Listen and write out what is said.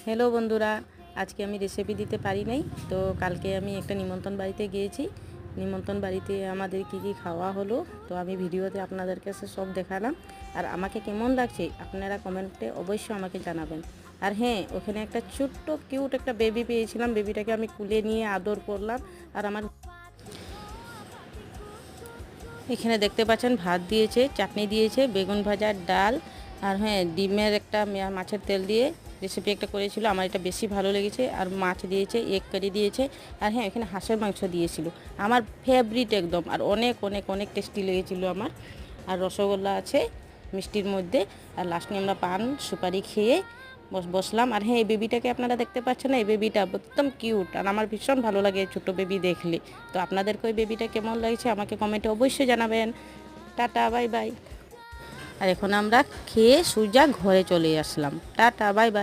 Hello বন্ধুরা, আজকে আমি রেসিপি দিতে পারি নাই। তো কালকে আমি একটা নিমন্ত্রণ বাড়িতে গিয়েছি। নিমন্ত্রণ বাড়িতে আমাদের কি কি খাওয়া হলো তো আমি ভিডিওতে আপনাদের কাছে সব দেখালাম। আর আমাকে কেমন লাগছে আপনারা কমেন্টে অবশ্যই আমাকে জানাবেন। আর হ্যাঁ, ওখানে একটা ছোট্ট কিউট একটা বেবি পেয়েছিলাম। বেবিটাকে আমি কুলে নিয়ে আদর করলাম। আর আমার এখানে দেখতে পাচ্ছেন ভাত দিয়েছে, চাটনি দিয়েছে, বেগুন ভাজার ডাল, আর হ্যাঁ ডিমের একটা মাছের তেল দিয়ে রেসিপি একটা করেছিল, আমার এটা বেশি ভালো লেগেছে। আর মাছ দিয়েছে, এগ কারি দিয়েছে, আর হ্যাঁ এখানে হাঁসের মাংস দিয়েছিল, আমার ফেভারিট একদম। আর অনেক অনেক অনেক টেস্টি লেগেছিল আমার। আর রসগোল্লা আছে মিষ্টির মধ্যে। আর লাস্টে আমরা পান সুপারি খেয়ে বসলাম। আর হ্যাঁ এই বেবিটাকে আপনারা দেখতে পাচ্ছেন না, এই বেবিটা একদম কিউট, আর আমার ভীষণ ভালো লাগে ছোটো বেবি দেখলে। তো আপনাদেরকে ওই বেবিটা কেমন লাগছে আমাকে কমেন্টে অবশ্যই জানাবেন। Tata, bye bye. আর এখন আমরা খেয়ে সোজা ঘরে চলে আসলাম। Tata, bye bye.